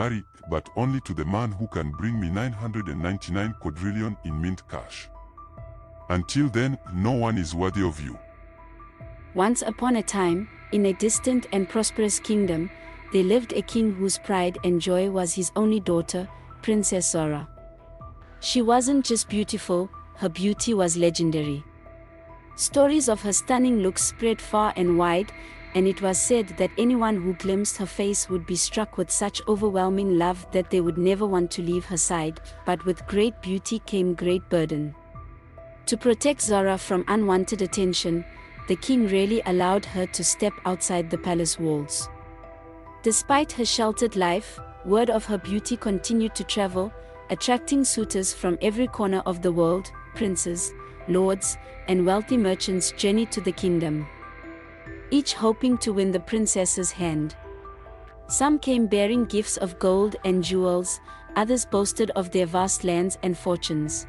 marry, but only to the man who can bring me 999 quadrillion in mint cash. Until then, no one is worthy of you." Once upon a time, in a distant and prosperous kingdom, there lived a king whose pride and joy was his only daughter, Princess Zara. She wasn't just beautiful, her beauty was legendary. Stories of her stunning looks spread far and wide, and it was said that anyone who glimpsed her face would be struck with such overwhelming love that they would never want to leave her side. But with great beauty came great burden. To protect Zara from unwanted attention, the king rarely allowed her to step outside the palace walls. Despite her sheltered life, word of her beauty continued to travel, attracting suitors from every corner of the world. Princes, lords, and wealthy merchants journeyed to the kingdom, each hoping to win the princess's hand. Some came bearing gifts of gold and jewels, others boasted of their vast lands and fortunes.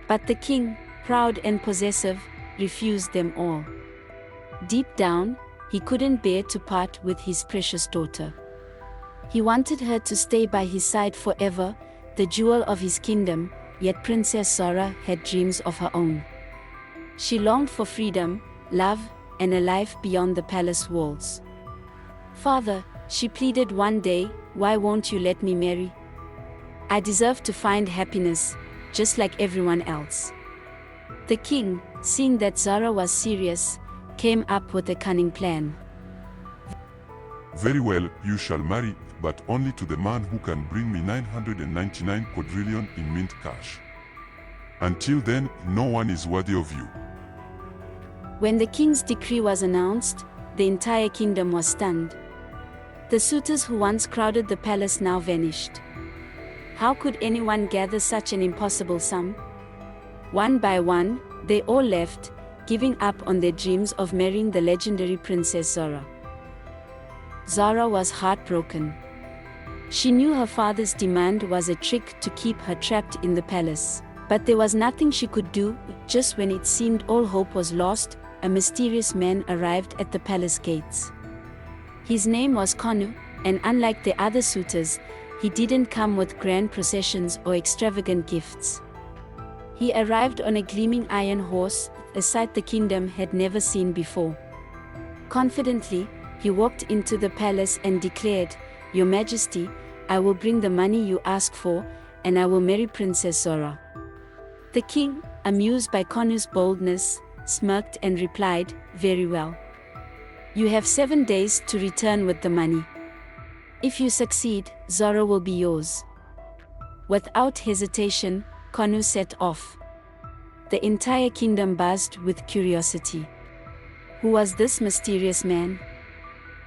But the king, proud and possessive, refused them all. Deep down, he couldn't bear to part with his precious daughter. He wanted her to stay by his side forever, the jewel of his kingdom, yet Princess Zara had dreams of her own. She longed for freedom, love, and a life beyond the palace walls. "Father," she pleaded one day, "why won't you let me marry? I deserve to find happiness, just like everyone else." The king, seeing that Zara was serious, came up with a cunning plan. "Very well, you shall marry, but only to the man who can bring me 999 quadrillion in mint cash. Until then, no one is worthy of you." When the king's decree was announced, the entire kingdom was stunned. The suitors who once crowded the palace now vanished. How could anyone gather such an impossible sum? One by one, they all left, giving up on their dreams of marrying the legendary Princess Zara. Zara was heartbroken. She knew her father's demand was a trick to keep her trapped in the palace. But there was nothing she could do. Just when it seemed all hope was lost, a mysterious man arrived at the palace gates. His name was Kanu, and unlike the other suitors, he didn't come with grand processions or extravagant gifts. He arrived on a gleaming iron horse, a sight the kingdom had never seen before. Confidently, he walked into the palace and declared, "Your Majesty, I will bring the money you ask for, and I will marry Princess Zara." The king, amused by Kanu's boldness, smirked and replied, "Very well. You have 7 days to return with the money. If you succeed, Zara will be yours." Without hesitation, Kanu set off. The entire kingdom buzzed with curiosity. Who was this mysterious man?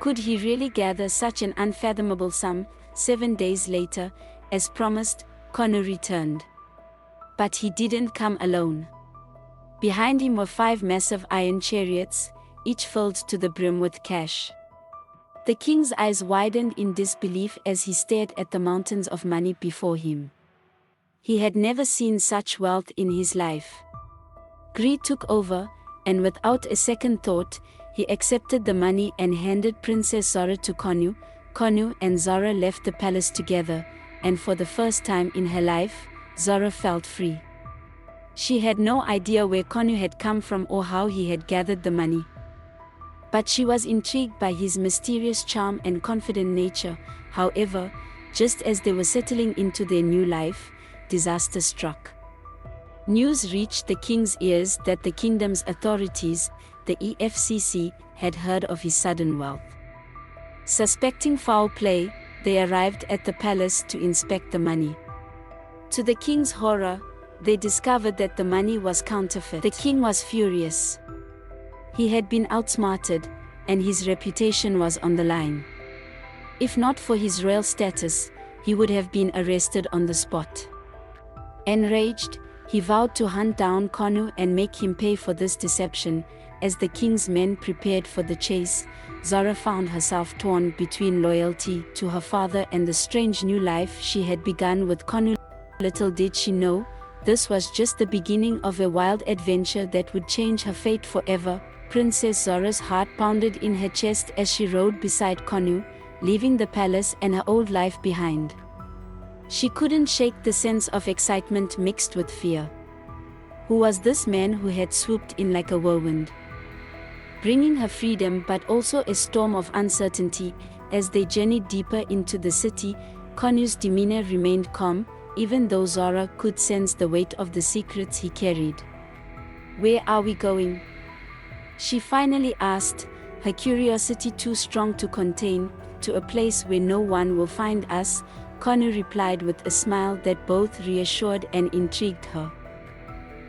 Could he really gather such an unfathomable sum? 7 days later, as promised, Kanu returned. But he didn't come alone. Behind him were 5 massive iron chariots, each filled to the brim with cash. The king's eyes widened in disbelief as he stared at the mountains of money before him. He had never seen such wealth in his life. Greed took over, and without a second thought, he accepted the money and handed Princess Zara to Kanu. Kanu and Zara left the palace together, and for the first time in her life, Zara felt free. She had no idea where Kanu had come from or how he had gathered the money. But she was intrigued by his mysterious charm and confident nature. However, just as they were settling into their new life, disaster struck. News reached the king's ears that the kingdom's authorities, the EFCC, had heard of his sudden wealth. Suspecting foul play, they arrived at the palace to inspect the money. To the king's horror, they discovered that the money was counterfeit. The king was furious. He had been outsmarted, and his reputation was on the line. If not for his royal status, he would have been arrested on the spot. Enraged, he vowed to hunt down Kanu and make him pay for this deception. As the king's men prepared for the chase, Zara found herself torn between loyalty to her father and the strange new life she had begun with Kanu. Little did she know, this was just the beginning of a wild adventure that would change her fate forever. Princess Zara's heart pounded in her chest as she rode beside Kanu, leaving the palace and her old life behind. She couldn't shake the sense of excitement mixed with fear. Who was this man who had swooped in like a whirlwind, bringing her freedom but also a storm of uncertainty? As they journeyed deeper into the city, Kanu's demeanor remained calm, even though Zara could sense the weight of the secrets he carried. "Where are we going?" she finally asked, her curiosity too strong to contain. "To a place where no one will find us," Kanu replied with a smile that both reassured and intrigued her.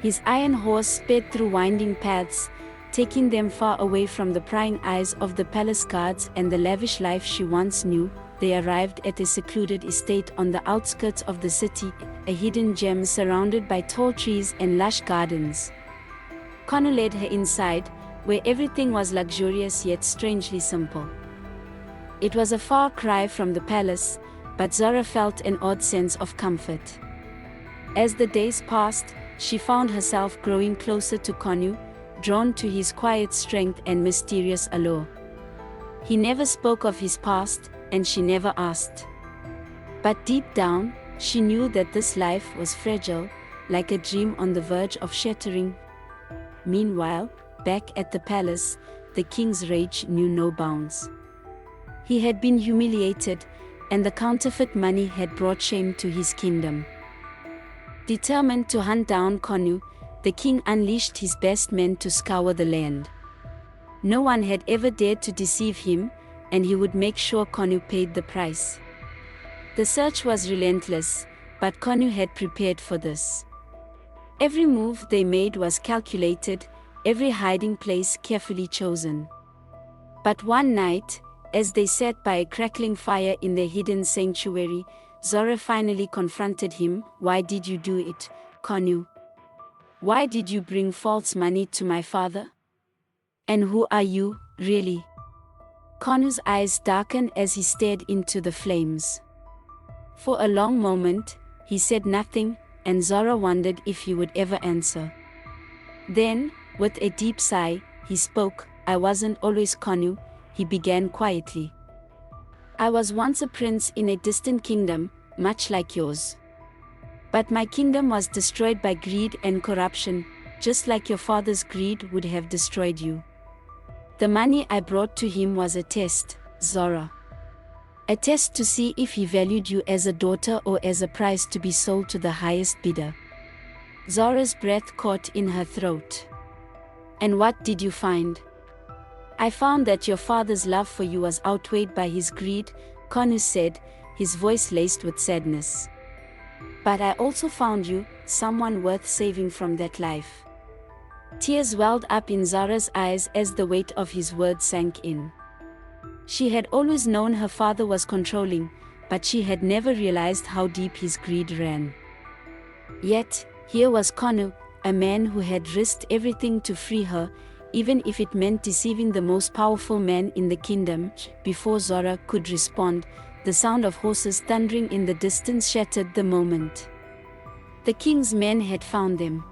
His iron horse sped through winding paths, taking them far away from the prying eyes of the palace guards and the lavish life she once knew. They arrived at a secluded estate on the outskirts of the city, a hidden gem surrounded by tall trees and lush gardens. Kanu led her inside, where everything was luxurious yet strangely simple. It was a far cry from the palace, but Zara felt an odd sense of comfort. As the days passed, she found herself growing closer to Kanu, drawn to his quiet strength and mysterious allure. He never spoke of his past, and she never asked. But deep down, she knew that this life was fragile, like a dream on the verge of shattering. Meanwhile, back at the palace, the king's rage knew no bounds. He had been humiliated, and the counterfeit money had brought shame to his kingdom. Determined to hunt down Kanu, the king unleashed his best men to scour the land. No one had ever dared to deceive him, and he would make sure Kanu paid the price. The search was relentless, but Kanu had prepared for this. Every move they made was calculated, every hiding place carefully chosen. But one night, as they sat by a crackling fire in their hidden sanctuary, Zara finally confronted him. "Why did you do it, Kanu? Why did you bring false money to my father? And who are you, really?" Kanu's eyes darkened as he stared into the flames. For a long moment, he said nothing, and Zara wondered if he would ever answer. Then, with a deep sigh, he spoke. "I wasn't always Kanu," he began quietly. "I was once a prince in a distant kingdom, much like yours. But my kingdom was destroyed by greed and corruption, just like your father's greed would have destroyed you. The money I brought to him was a test, Zara. A test to see if he valued you as a daughter or as a prize to be sold to the highest bidder." Zara's breath caught in her throat. "And what did you find?" "I found that your father's love for you was outweighed by his greed," Kanu said, his voice laced with sadness. "But I also found you, someone worth saving from that life." Tears welled up in Zara's eyes as the weight of his words sank in. She had always known her father was controlling, but she had never realized how deep his greed ran. Yet, here was Kanu, a man who had risked everything to free her, even if it meant deceiving the most powerful man in the kingdom. Before Zara could respond, the sound of horses thundering in the distance shattered the moment. The king's men had found them.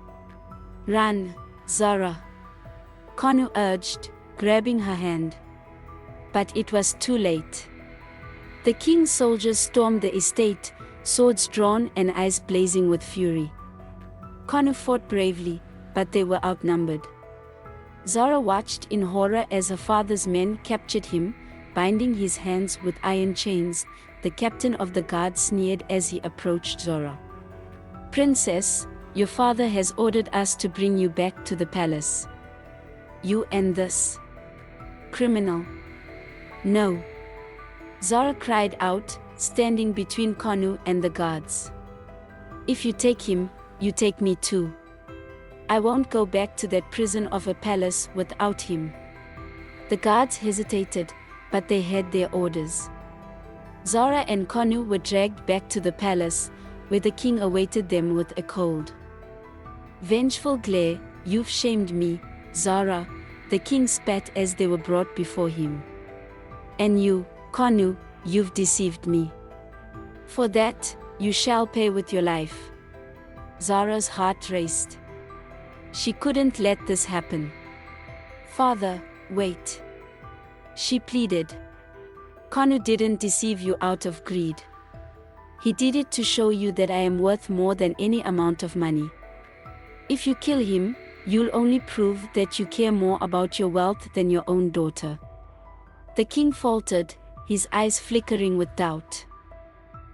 "Run, Zara," Kanu urged, grabbing her hand. But it was too late. The king's soldiers stormed the estate, swords drawn and eyes blazing with fury. Kanu fought bravely, but they were outnumbered. Zara watched in horror as her father's men captured him, binding his hands with iron chains. The captain of the guard sneered as he approached Zara. "Princess, your father has ordered us to bring you back to the palace. You and this criminal." "No," Zara cried out, standing between Kanu and the guards. "If you take him, you take me too. I won't go back to that prison of a palace without him." The guards hesitated, but they had their orders. Zara and Kanu were dragged back to the palace, where the king awaited them with a cold, vengeful glare. "You've shamed me, Zara," the king spat as they were brought before him. "And you, Kanu, you've deceived me. For that, you shall pay with your life." Zara's heart raced. She couldn't let this happen. "Father, wait," she pleaded. Kanu didn't deceive you out of greed. He did it to show you that I am worth more than any amount of money. If you kill him, you'll only prove that you care more about your wealth than your own daughter." The king faltered, his eyes flickering with doubt.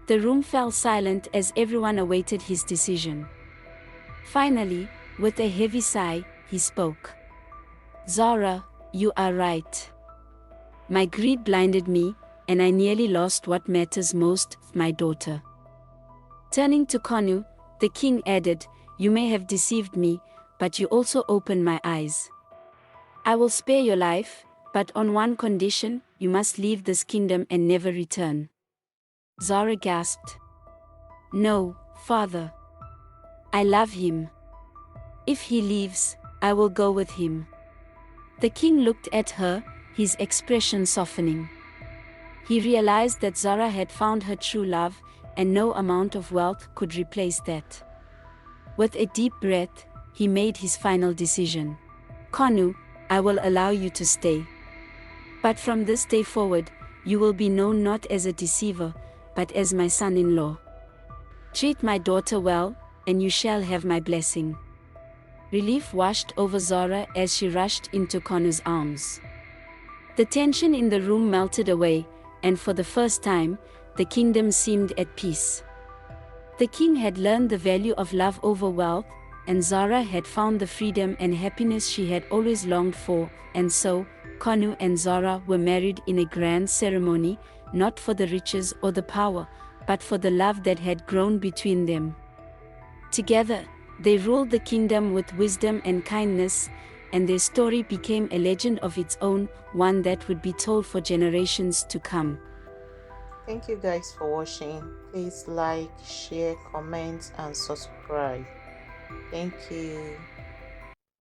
The room fell silent as everyone awaited his decision. Finally, with a heavy sigh, he spoke. "Zara, you are right. My greed blinded me, and I nearly lost what matters most, my daughter." Turning to Kanu, the king added, "You may have deceived me, but you also opened my eyes. I will spare your life, but on one condition: you must leave this kingdom and never return." Zara gasped. "No, father. I love him. If he leaves, I will go with him." The king looked at her, his expression softening. He realized that Zara had found her true love, and no amount of wealth could replace that. With a deep breath, he made his final decision. "Kanu, I will allow you to stay. But from this day forward, you will be known not as a deceiver, but as my son-in-law. Treat my daughter well, and you shall have my blessing." Relief washed over Zara as she rushed into Kanu's arms. The tension in the room melted away, and for the first time, the kingdom seemed at peace. The king had learned the value of love over wealth, and Zara had found the freedom and happiness she had always longed for, and so, Kanu and Zara were married in a grand ceremony, not for the riches or the power, but for the love that had grown between them. Together, they ruled the kingdom with wisdom and kindness, and their story became a legend of its own, one that would be told for generations to come. Thank you guys for watching. Please like, share, comment, and subscribe. Thank you.